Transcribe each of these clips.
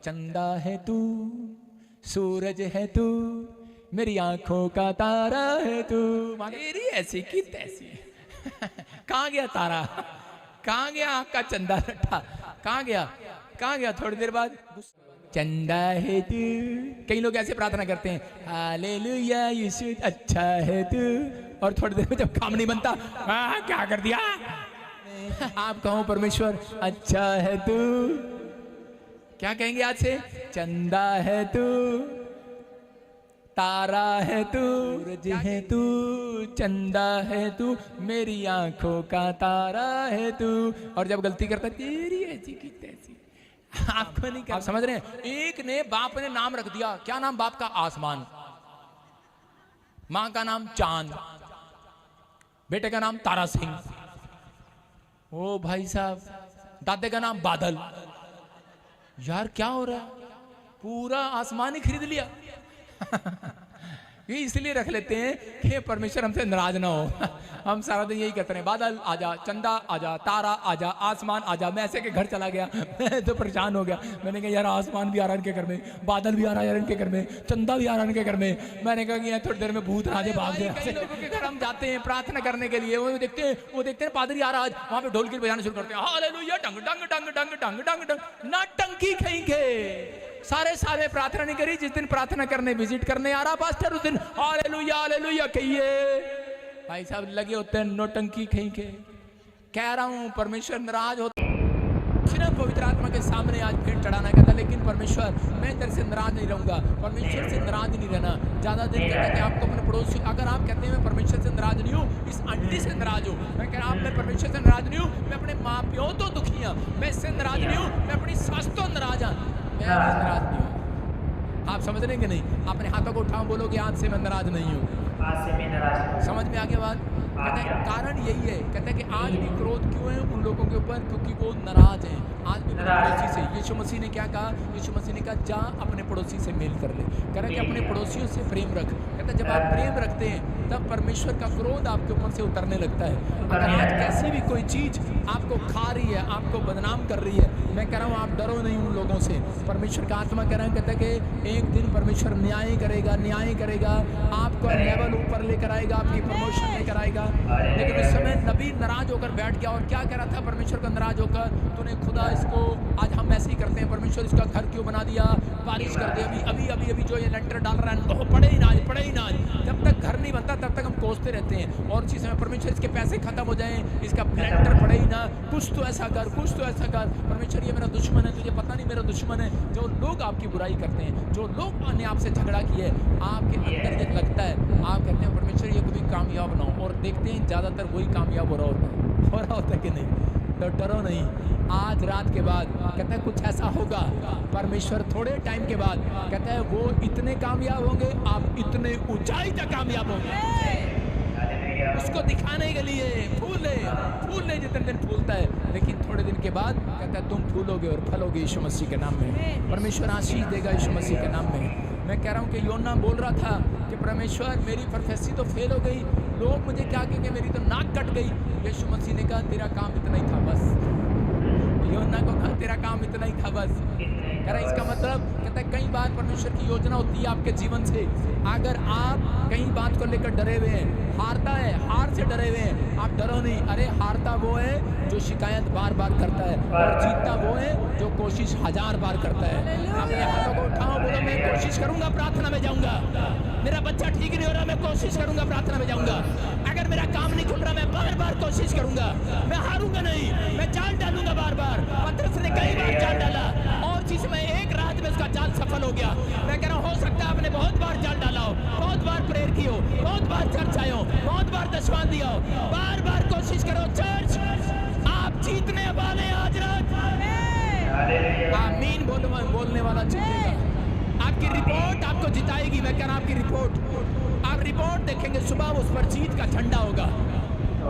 चंदा है तू, सूरज है तू, मेरी आंखों का तारा है तू। तेरी ऐसी की तैसी। कहाँ गया तारा, कहाँ गया आँख का चंदा रट्टा, कहाँ गया, कहाँ गया? थोड़ी देर बाद चंदा है तू। कई लोग ऐसे प्रार्थना करते हैं, हालेलुया यीशु अच्छा है तू, और थोड़ी देर में जब काम नहीं बनता, क्या कर दिया? आप कहो परमेश्वर अच्छा है तू। क्या कहेंगे आज से? चंदा है तू, तारा है तू, सूरज है तू, चंदा है तू, मेरी आंखों का तारा है तू। और जब गलती करता, तेरी ऐसी की तैसी। आपको नहीं, आप समझ रहे हैं? एक ने बाप ने नाम रख दिया, क्या नाम बाप का? आसमान। मां का नाम चांद, बेटे का नाम तारा सिंह। ओ भाई साहब, दादे का नाम बादल। यार क्या हो रहा है? पूरा आसमान ही खरीद लिया। ये इसलिए रख लेते हैं कि परमेश्वर हमसे नाराज ना हो। हम सारा दिन यही कहते हैं, बादल आजा, चंदा आजा, तारा आजा, आसमान आजा। मैं ऐसे के घर चला गया, मैं तो परेशान हो गया। मैंने कहा यार आसमान भी आ रहा है इनके घर में, बादल भी आ रहा है यार इनके घर में, चंदा भी आ रहा है इनके घर में। मैंने कहा कि यार थोड़ी देर में भूत राजे भाग गए। कई लोगों के घर हम जाते हैं प्रार्थना करने के लिए, वो देखते हैं पादरी आ रहा आज, वहां पे ढोलकी बजाना शुरू करते हैं, हालेलुया डंग डंग डंग डंग डंग डंग डंग। ना टंकी कहेंगे, सारे साल में प्रार्थना नहीं करी। जिस दिन प्रार्थना करने विजिट करने आ रहा पास्टर, उस दिन हालेलुया हालेलुया कहिए। भाई साहब लगे होते हैं नौटंकी कहीं के। कह रहा हूं परमेश्वर नाराज होता है। सिर्फ पवित्र आत्मा के सामने आज भेंट चढ़ाना कहता, लेकिन परमेश्वर मैं तेरे से नाराज नहीं रहूंगा। परमेश्वर से नाराज नहीं रहना। ज्यादा दिन कहता कि आपको अपने पड़ोसी, अगर आप कहते हैं मैं परमेश्वर से नाराज नहीं हूँ, इस आंटी से नाराज हूँ, मैं कह रहा हूं मैं परमेश्वर से नाराज नहीं हूँ, मैं अपने माँ प्यो तो दुखी हूँ, मैं इससे नाराज नहीं हूँ, मैं अपनी सास तो नाराज हूँ, मैं नाराज नहीं हूँ। आप समझ रहे हैं कि नहीं? अपने हाथों को उठाओ, बोलोगे आज से मैं नाराज नहीं हूँ। समझ में आ गया बात? कहते हैं कारण यही है, कहते हैं कि आज भी क्रोध क्यों है उन लोगों के ऊपर? क्योंकि वो नाराज हैं। आज भी पड़ोसी से, यीशु मसीह ने क्या कहा? यीशु मसीह ने कहा जा अपने पड़ोसी से मेल कर ले। कह रहा कि अपने पड़ोसियों से प्रेम रख। कहता है जब आप प्रेम रखते हैं तब परमेश्वर का क्रोध आपके ऊपर से उतरने लगता है। अगर आज कैसी भी कोई चीज आपको खा रही है, आपको बदनाम कर रही है, मैं कह रहा हूँ आप डरो नहीं उन लोगों से। परमेश्वर का आत्मा कह रहा है, कहता है कि एक दिन परमेश्वर न्याय करेगा, न्याय करेगा, आपको लेवल ऊपर लेकर आएगा, आपकी प्रमोशन लेकर आएगा। लेकिन उस समय नबी नाराज होकर बैठ गया और क्या कह रहा था परमेश्वर का नाराज होकर? तूने खुदा इसको, आज हम ऐसे ही करते हैं, परमेश्वर इसका घर क्यों बना दिया, बारिश कर दे, अभी अभी अभी जो ये लेंटर डाल रहा है वो पड़े ही ना, पड़े ही ना। जब तक घर नहीं बनता तब तक हम कोसते रहते हैं। और इसी समय परमेश्वर इसके पैसे खत्म हो जाएं, इसका लेंटर पड़े ही ना, कुछ तो ऐसा कर, कुछ तो ऐसा कर। परमेश्वर ये मेरा दुश्मन है, तुझे पता नहीं मेरा दुश्मन है। जो लोग आपकी बुराई करते हैं, जो लोग ने आपसे झगड़ा किया है, आपके अंदर ये लगता है, आप कहते हैं परमेश्वर ये कभी कामयाब ना हो, और देखते हैं ज्यादातर वही कामयाब हो रहा होता है कि नहीं? तो डरो नहीं। आज रात के बाद कहता है कुछ ऐसा होगा, परमेश्वर थोड़े टाइम के बाद कहता है वो इतने कामयाब होंगे, आप इतने ऊंचाई तक कामयाब होंगे। उसको दिखाने के लिए फूले जितने दिन फूलता है, लेकिन थोड़े दिन के बाद कहता है तुम फूलोगे और फलोगे यीशु मसीह के नाम में। परमेश्वर आशीष देगा यीशु मसीह के नाम में। मैं कह रहा हूँ कि योना बोल रहा था कि परमेश्वर मेरी प्रोफेसी तो फेल हो गई, लोग मुझे क्या कहेंगे, मेरी तो नाक कट गई। यीशु मसीह ने कहा तेरा काम इतना ही था बस। योना को कहा तेरा काम इतना ही था बस। कह रहा इसका मतलब, कहता है कई बार परमेश्वर की योजना होती है आपके जीवन से। अगर आप कहीं बात को लेकर डरे हुए हैं, हारता है, हार से डरे हुए हैं, आप डरो नहीं। अरे हारता वो है जो शिकायत बार बार करता है, और जीतता वो है जो कोशिश 1000 बार करता है। अपने हाथों को उठाओ, बोलो मैं कोशिश करूंगा, प्रार्थना में जाऊंगा। मेरा बच्चा ठीक नहीं हो रहा, मैं कोशिश करूंगा, प्रार्थना में जाऊंगा। अगर मेरा काम नहीं खुल रहा, मैं बार बार कोशिश करूंगा, मैं हारूंगा नहीं, मैं जाल डालूंगा बार बार। पतरस ने कई बार जाल डाला और जिसमें एक रात में उसका जाल सफल हो गया। मैं कह रहा हूं हो सकता है आपने बहुत बार जाल डाला हो, बहुत बार प्रेयर की हो, बहुत बार चर्च आए हो, बहुत बार दशवान दिया हो, बार बार कोशिश करो। चर्च आप जीतने वाले आज रात आमीन बोलने वाला जीतेगा। आपकी रिपोर्ट आपको जिताएगी। मैं कह रहा हूं आपकी रिपोर्ट, आप रिपोर्ट देखेंगे सुबह उस पर जीत का झंडा होगा।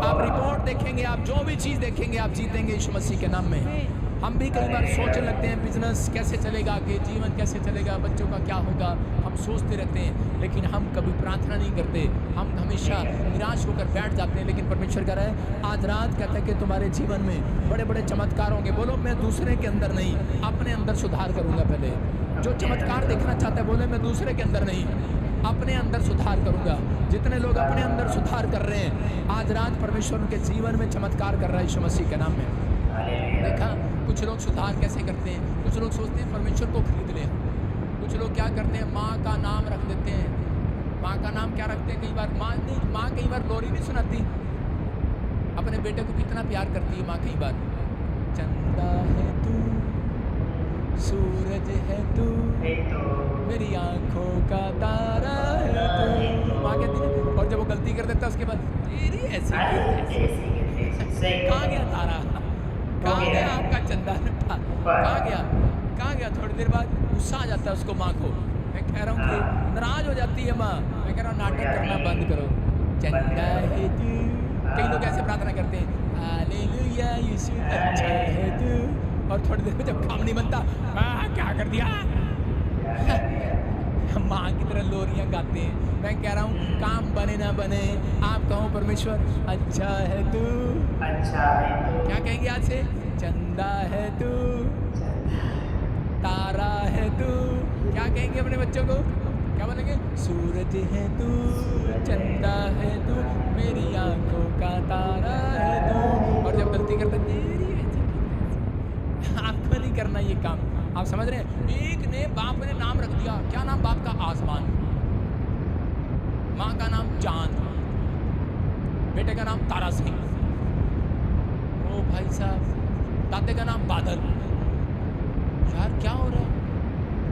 आप रिपोर्ट देखेंगे, आप जो भी चीज देखेंगे आप जीतेंगे यीशु मसीह के नाम में। हम भी कई बार सोचने लगते हैं बिजनेस कैसे चलेगा आगे, जीवन कैसे चलेगा, बच्चों का क्या होगा, हम सोचते रहते हैं, लेकिन हम कभी प्रार्थना नहीं करते। हम हमेशा निराश होकर बैठ जाते हैं। लेकिन परमेश्वर कह रहा है आज रात कहता है कि तुम्हारे जीवन में बड़े बड़े चमत्कार होंगे। बोलो मैं दूसरे के अंदर नहीं, अपने अंदर सुधार करूंगा। पहले जो चमत्कार देखना चाहता है बोले मैं दूसरे के अंदर नहीं, अपने अंदर सुधार करूंगा। जितने लोग अपने अंदर सुधार कर रहे हैं आज रात परमेश्वर उनके जीवन में चमत्कार कर रहा है यीशु मसीह के नाम में। देखा कुछ लोग सुधार कैसे करते हैं, कुछ लोग सोचते हैं परमेश्वर को खरीद लें, कुछ लोग क्या करते हैं माँ का नाम रख देते हैं। माँ का नाम क्या रखते हैं, कई बार माँ कई बार लोरी नहीं सुनाती, अपने बेटे को कितना प्यार करती है माँ। कई बार चंदा है तू, सूरज है तू, मेरी आंखों का तारा है तू, माँ कहती है। और जब वो गलती कर देता है उसके बाद तेरी ऐसी कहाँ गया तारा, कहाँ गया आपका चंदा, कहाँ गया। थोड़ी देर बाद गुस्सा आ जाता है उसको माँ को। मैं कह रहा हूँ कि नाराज हो जाती है माँ। मैं कह रहा हूँ नाटक करना बंद करो। चंदा है तू, कई लोग ऐसे प्रार्थना करते हैं हालेलुया यीशु अच्छा है तू, और थोड़ी देर में जब काम नहीं बनता क्या कर दिया माँ की तरह लोरियां गाते हैं। मैं कह रहा हूँ काम बने ना बने आप कहो परमेश्वर अच्छा है तू, अच्छा है तू। क्या कहेंगे आज से, चंदा है तू, तारा है तू। क्या कहेंगे अपने बच्चों को, क्या बोलेंगे, सूरज है तू, चंदा है तू, मेरी आंखों का तारा है तू। और जब गलती करते तेरी आपको नहीं करना ये काम। आप समझ रहे हैं, एक ने बाप ने नाम रख दिया, क्या नाम बाप का, आसमान, माँ का नाम चांद, बेटे का नाम तारा सिंह, ओ भाई साहब दादे का नाम बादल। यार क्या हो रहा है,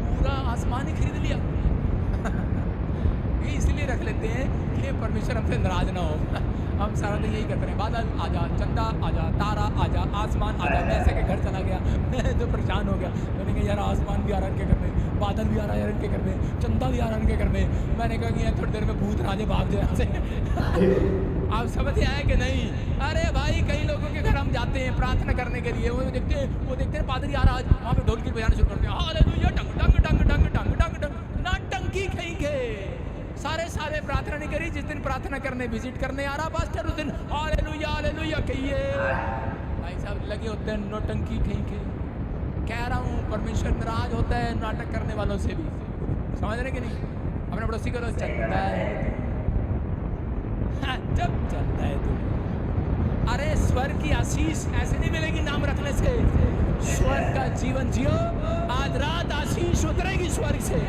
पूरा आसमान ही खरीद लिया। ये इसलिए रख लेते हैं कि परमेश्वर हमसे नाराज ना हो। हम सारा दिन यही करते हैं, बादल आजा, चंदा आजा, तारा आजा, आसमान आजा। मैं ऐसे के घर चला गया, मैं तो परेशान हो गया। मैंने कहा यार आसमान भी आ रहा है इनके घर में, बादल भी आ रहा है यार इनके घर में, चंदा भी आ रहा है इनके घर में। मैंने कहा कि यार थोड़ी देर में भूत राजे भाग जाए यहाँ से। आप समझ आए कि नहीं। अरे भाई कई लोगों के घर हम जाते हैं प्रार्थना करने के लिए, वो देखते हैं पादरी आ रहा है, वहाँ पे ढोल की बजाना शुरू करते हैं, हालेलुया डंग डंग डंग डंग डंग डंग डंग। नाटंकी कहेंगे, सारे प्रार्थना नहीं करी। जिस दिन प्रार्थना करने विजिट करने आ रहा पास्टर उस दिन हालेलुया हालेलुया कहिए। भाई साहब लगे होते हैं नौटंकी कहेंगे। कह रहा हूँ परमेश्वर नाराज होता है नाटक करने वालों से भी, समझ रहे कि नहीं। अपने पड़ोसी को चलता है जब चलता है तू। अरे स्वर्ग की आशीष ऐसे नहीं मिलेगी नाम रखने से। स्वर्ग का जीवन जियो, आज रात आशीष उतरेगी स्वर्ग से।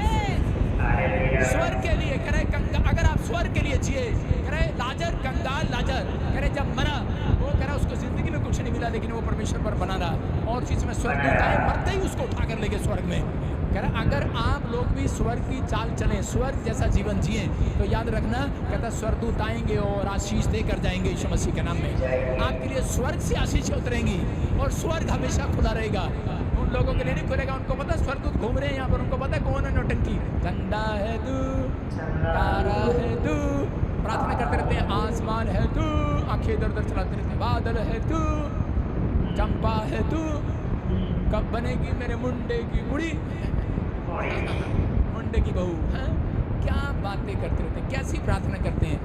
स्वर्ग के लिए करे अगर आप स्वर्ग के लिए जिए, करे लाजर कंगाल लाजर करे जब मरा, वो करे उसको जिंदगी में कुछ नहीं मिला, लेकिन वो परमेश्वर पर बना रहा। और चीज में स्वर्ग आए, मरते ही उसको उठा कर ले गए स्वर्ग में। कह रहा अगर आप लोग भी स्वर्ग की चाल चलें, स्वर्ग जैसा जीवन जिए, तो याद रखना कहता स्वर्गदूत आएंगे और आशीष देकर जाएंगे यीशु मसीह के नाम में। आपके लिए स्वर्ग से आशीषें उतरेंगी और स्वर्ग हमेशा खुला रहेगा। उन लोगों के लिए नहीं खुलेगा, उनको पता स्वर्गदूत घूम रहे हैं यहाँ पर, उनको पता कौन है नौटंकी। चंदा है तू, तारा है तू, प्रार्थना करते रहते हैं, आसमान है तू, आंखें इधर उधर चलाते रहते हैं, बादल है तू, चंपा है तू, कब बनेगी मेरे मुंडे की बुढ़ी, मुंडे की बहू। हाँ क्या बातें करते रहते हैं, कैसी प्रार्थना करते हैं।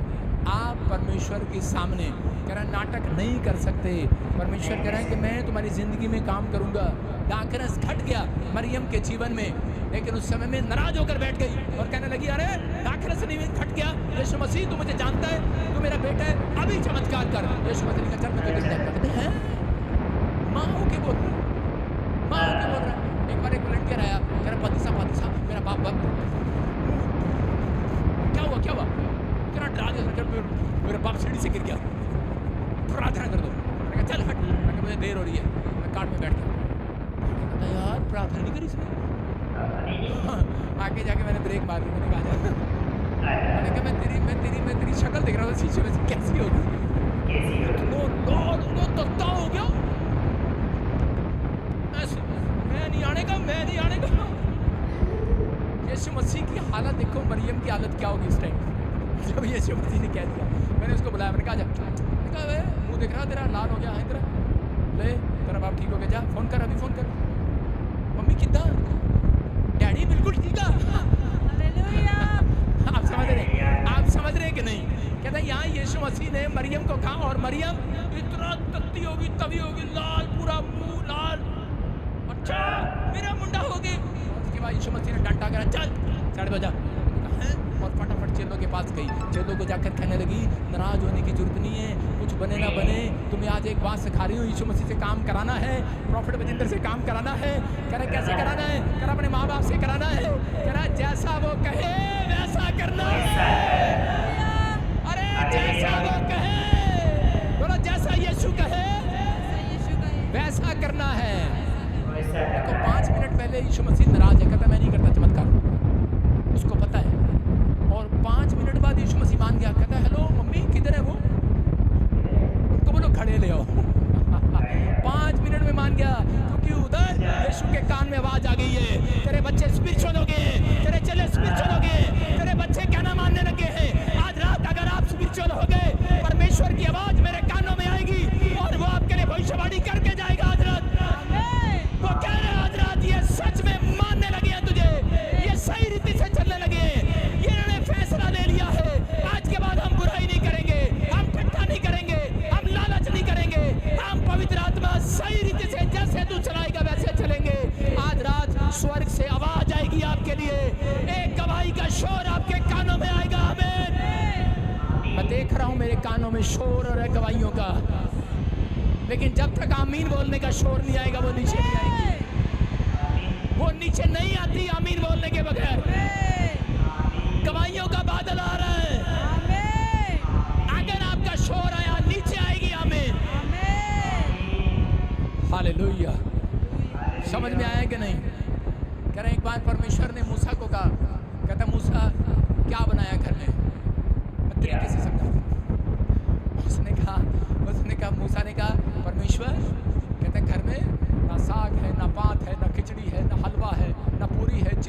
आप परमेश्वर के सामने कह रहा नाटक नहीं कर सकते। परमेश्वर कह रहा है कि मैं तुम्हारी जिंदगी में काम करूंगा। दाखरस घट गया मरियम के जीवन में, लेकिन उस समय में नाराज होकर बैठ गई और कहने लगी अरे दाखरस नहीं घट गया, यीशु मसीह तू मुझे जानता है, तू मेरा बेटा है, अभी चमत्कार कर। यीशु मसीह ने कहा चल मैं तुझे कहते हैं माँ होके बोल रहा। एक बार एक वॉलंटियर आया, कह रहा पति साहब मेरा बाप क्या हुआ तेरा डरा दिया, मेरा बाप सीढ़ी से गिर गया, प्रार्थना कर दो। मैं कहा चल हट, मैं कहा मुझे देर हो रही है, मैं कार में बैठ गया। यार प्रार्थना नहीं करी इसने। आगे जाके मैंने ब्रेक मार दी, मैंने कहा मैंने कहा मैं तेरी शक्ल देख रहा था शीशे में, कैसी होगी। नो तत्ता हो गया, मैं नहीं आने का। यीशु मसीह की हालत देखो, मरियम की हालत क्या होगी इस टाइम जब यीशु मसीह ने कह दिया। मैंने उसको बुलाया, मैंने कहा मुंह देख रहा तेरा लाल हो गया है, तेरा ले तेरा बाप ठीक हो गया, जा फोन कर, अभी फोन कर। मम्मी कितना, डैडी बिल्कुल ठीक है। आप समझ रहे, आप समझ रहे कि नहीं? कहता है यहाँ यीशु मसीह ने मरियम को कहा, और मरियम इतना तत्ती होगी, तभी होगी, लाल, पूरा मुंह लाल, अच्छा मेरा मुंडा हो गया। उसके बाद यीशु मसीह ने डंडा करा, चल 7:30 बजा, और फटाफट चेलों के पास गई। चेलों को जाकर कहने लगी, नाराज होने की जरूरत नहीं है, कुछ बने ना बने, तुम्हें आज एक बात सिखा रही हूँ, यीशु मसीह से काम कराना है, प्रॉफिट बजिंदर से काम कराना है। कह रहा कैसे कराना है? कह रहा अपने माँ बाप से कराना है। कह रहा जैसा वो कहे वैसा करना है। अरे जैसा वो कहे, बोलो जैसा यीशु कहे वैसा करना है। तो 5 मिनट पहले यीशु मसीह नाराज है, कहता मैं नहीं करता चमत्कार, उसको पता है। और 5 मिनट बाद यीशु मसीह मान गया, कहता है हेलो मम्मी किधर है वो, उनको बोलो खड़े ले आओ। 5 मिनट में मान गया, क्योंकि उधर यीशु के कान में आवाज आ गई है, तेरे बच्चे स्पिरिचुअल हो गए, तेरे चेले स्पिरिचुअल हो गए, तेरे बच्चे कहना मानने लगे हैं। आज रात अगर आप स्पिरिचुअल हो गए, परमेश्वर की आवाज मेरे कानों में आएगी और वो आपके लिए भविष्यवाणी करके जाएगा। आज रात वो कह रहे हैं, आज रात ये सच में मानने लगे हैं तुझे, ये सही रीति से चलने लगे हैं, ये इन्होंने फैसला ले लिया है। आज के बाद हम बुराई नहीं करेंगे, हम ठट्ठा नहीं करेंगे, हम लालच नहीं करेंगे, हम पवित्र आत्मा सही रीति से जैसे तू चलाएगा वैसे चलेंगे। आज रात स्वर्ग से आवाज आएगी आपके लिए, एक गवाही का शोर आपके कानों में आएगा। आमीन। मैं देख रहा हूं मेरे कानों में शोर और गवाहियों का, लेकिन जब तक आमीन बोलने का शोर नहीं आएगा वो नीचे नहीं आएगी, वो नीचे नहीं आती आमीन बोलने के बगैर। गवाहियों का बादल आ रहा है, अगर आपका शोर आया नीचे आएगी आमीन। हालेलुया। समझ में आया कि नहीं? कह रहे एक बार परमेश्वर ने मूसा को कहा, कहता मूसा क्या बनाया घर में, मैं तरीके से समझा। उसने कहा मूसा ने कहा परमेश्वर, कहते घर में ना साग है, ना पात है, ना खिचड़ी है, ना हलवा है, ना पूरी है,